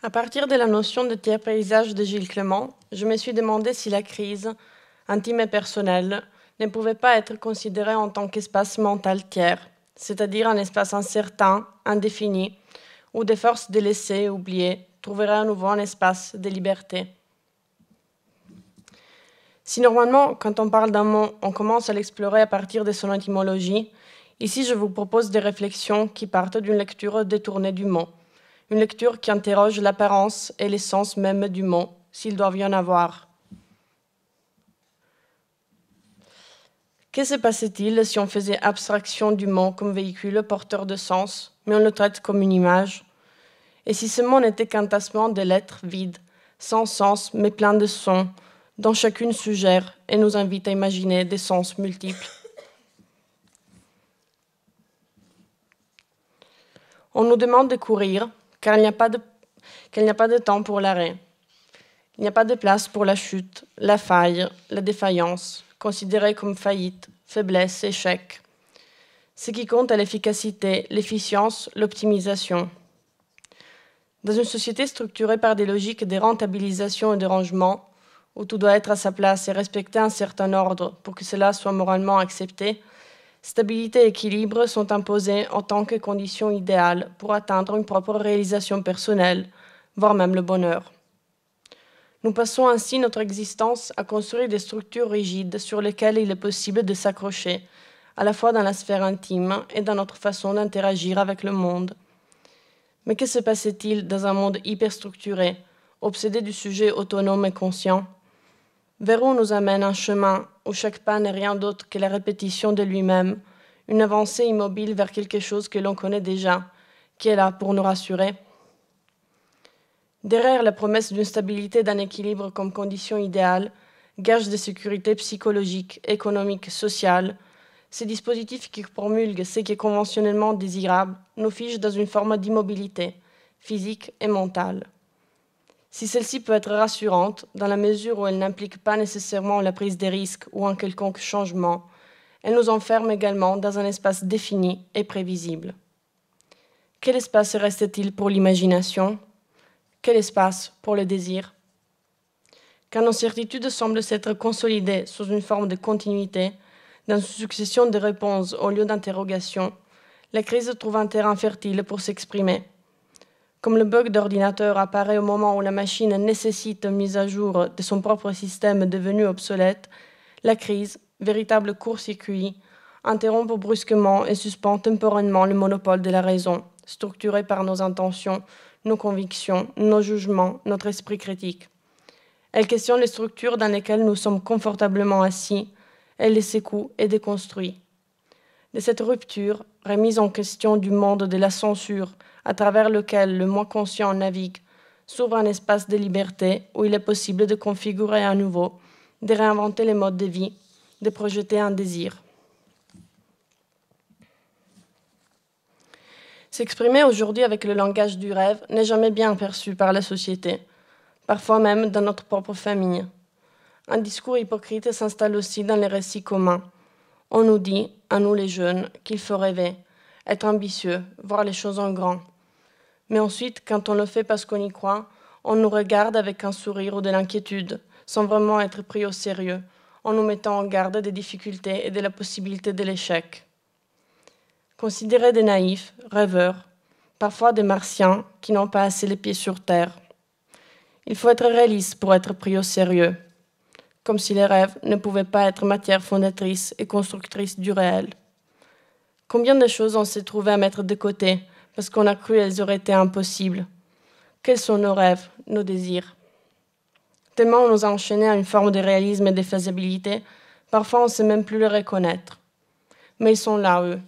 À partir de la notion de tiers-paysage de Gilles Clément, je me suis demandé si la crise, intime et personnelle, ne pouvait pas être considérée en tant qu'espace mental tiers, c'est-à-dire un espace incertain, indéfini, où des forces délaissées, oubliées, trouveraient à nouveau un espace de liberté. Si normalement, quand on parle d'un mot, on commence à l'explorer à partir de son étymologie, ici je vous propose des réflexions qui partent d'une lecture détournée du mot, une lecture qui interroge l'apparence et l'essence même du mot, s'il doit y en avoir. Que se passait-il si on faisait abstraction du mot comme véhicule porteur de sens, mais on le traite comme une image? Et si ce mot n'était qu'un tassement de lettres vides, sans sens mais plein de sons, dont chacune suggère et nous invite à imaginer des sens multiples? On nous demande de courir, car il n'y a pas de temps pour l'arrêt. Il n'y a pas de place pour la chute, la faille, la défaillance, considérée comme faillite, faiblesse, échec. Ce qui compte est l'efficacité, l'efficience, l'optimisation. Dans une société structurée par des logiques de rentabilisation et de rangement, où tout doit être à sa place et respecter un certain ordre pour que cela soit moralement accepté, stabilité et équilibre sont imposés en tant que conditions idéales pour atteindre une propre réalisation personnelle, voire même le bonheur. Nous passons ainsi notre existence à construire des structures rigides sur lesquelles il est possible de s'accrocher, à la fois dans la sphère intime et dans notre façon d'interagir avec le monde. Mais que se passait-il dans un monde hyperstructuré, obsédé du sujet autonome et conscient? Vers où nous amène un chemin où chaque pas n'est rien d'autre que la répétition de lui-même, une avancée immobile vers quelque chose que l'on connaît déjà, qui est là pour nous rassurer? Derrière la promesse d'une stabilité, d'un équilibre comme condition idéale, gage de sécurité psychologique, économique, sociale, ces dispositifs qui promulguent ce qui est conventionnellement désirable nous figent dans une forme d'immobilité, physique et mentale. Si celle-ci peut être rassurante, dans la mesure où elle n'implique pas nécessairement la prise des risques ou un quelconque changement, elle nous enferme également dans un espace défini et prévisible. Quel espace reste-t-il pour l'imagination ? Quel espace pour le désir? Quand nos certitudes semblent s'être consolidées sous une forme de continuité, dans une succession de réponses au lieu d'interrogations, la crise trouve un terrain fertile pour s'exprimer. Comme le bug d'ordinateur apparaît au moment où la machine nécessite une mise à jour de son propre système devenu obsolète, la crise, véritable court-circuit, interrompt brusquement et suspend temporairement le monopole de la raison, structuré par nos intentions, nos convictions, nos jugements, notre esprit critique. Elle questionne les structures dans lesquelles nous sommes confortablement assis, elle les secoue et déconstruit. De cette rupture, remise en question du monde de la censure, à travers lequel le moi conscient navigue, s'ouvre un espace de liberté où il est possible de configurer à nouveau, de réinventer les modes de vie, de projeter un désir. S'exprimer aujourd'hui avec le langage du rêve n'est jamais bien perçu par la société, parfois même dans notre propre famille. Un discours hypocrite s'installe aussi dans les récits communs. On nous dit, à nous les jeunes, qu'il faut rêver, être ambitieux, voir les choses en grand. Mais ensuite, quand on le fait parce qu'on y croit, on nous regarde avec un sourire ou de l'inquiétude, sans vraiment être pris au sérieux, en nous mettant en garde des difficultés et de la possibilité de l'échec. Considérés des naïfs, rêveurs, parfois des martiens qui n'ont pas assez les pieds sur terre. Il faut être réaliste pour être pris au sérieux, comme si les rêves ne pouvaient pas être matière fondatrice et constructrice du réel. Combien de choses on s'est trouvé à mettre de côté parce qu'on a cru qu'elles auraient été impossibles? Quels sont nos rêves, nos désirs? Tellement on nous a enchaînés à une forme de réalisme et de faisabilité, parfois on ne sait même plus les reconnaître. Mais ils sont là, eux.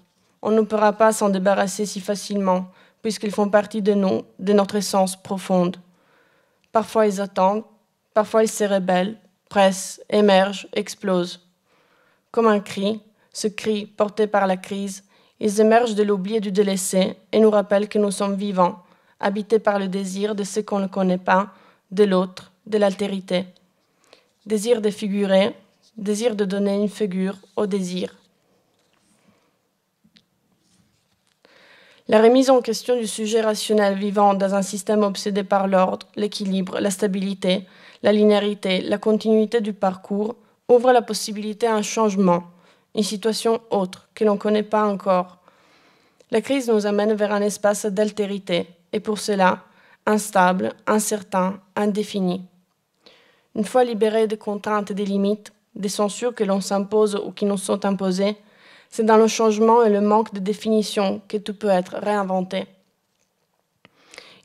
On ne pourra pas s'en débarrasser si facilement, puisqu'ils font partie de nous, de notre essence profonde. Parfois ils attendent, parfois ils se rebellent, pressent, émergent, explosent. Comme un cri, ce cri porté par la crise, ils émergent de l'oubli et du délaissé et nous rappellent que nous sommes vivants, habités par le désir de ce qu'on ne connaît pas, de l'autre, de l'altérité. Désir de figurer, désir de donner une figure au désir. La remise en question du sujet rationnel vivant dans un système obsédé par l'ordre, l'équilibre, la stabilité, la linéarité, la continuité du parcours ouvre la possibilité à un changement, une situation autre que l'on ne connaît pas encore. La crise nous amène vers un espace d'altérité, et pour cela, instable, incertain, indéfini. Une fois libérés des contraintes et des limites, des censures que l'on s'impose ou qui nous sont imposées, c'est dans le changement et le manque de définition que tout peut être réinventé.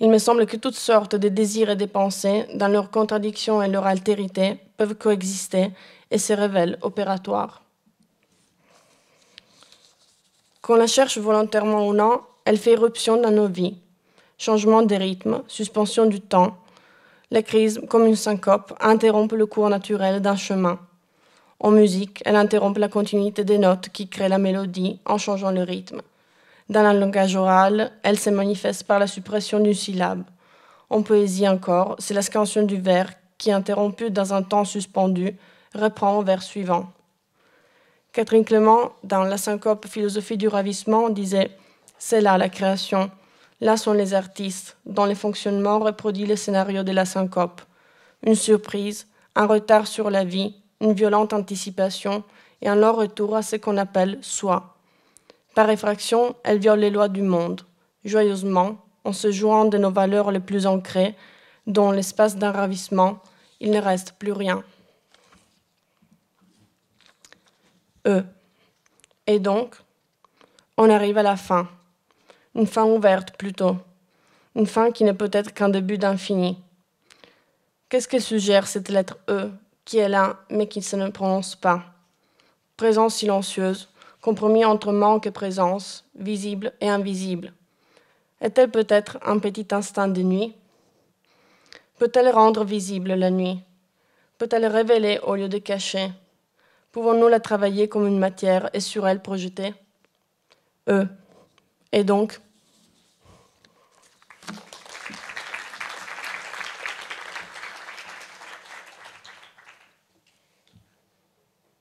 Il me semble que toutes sortes de désirs et de pensées, dans leurs contradictions et leur altérité, peuvent coexister et se révèlent opératoires. Qu'on la cherche volontairement ou non, elle fait éruption dans nos vies. Changement des rythmes, suspension du temps. La crise, comme une syncope, interrompt le cours naturel d'un chemin. En musique, elle interrompt la continuité des notes qui créent la mélodie en changeant le rythme. Dans le langage oral, elle se manifeste par la suppression d'une syllabe. En poésie encore, c'est la scansion du vers qui, interrompu dans un temps suspendu, reprend au vers suivant. Catherine Clément, dans La syncope, philosophie du ravissement, disait « C'est là la création, là sont les artistes, dont les fonctionnements reproduisent le scénario de la syncope. Une surprise, un retard sur la vie, une violente anticipation et un lent retour à ce qu'on appelle soi. Par effraction, elle viole les lois du monde, joyeusement, en se jouant de nos valeurs les plus ancrées, dont l'espace d'un ravissement, il ne reste plus rien. » Et donc, on arrive à la fin. Une fin ouverte plutôt. Une fin qui ne peut être qu'un début d'infini. Qu'est-ce que suggère cette lettre E, qui est là, mais qui ne se prononce pas? Présence silencieuse, compromis entre manque et présence, visible et invisible. Est-elle peut-être un petit instinct de nuit? Peut-elle rendre visible la nuit? Peut-elle révéler au lieu de cacher? Pouvons-nous la travailler comme une matière et sur elle projeter? Et donc,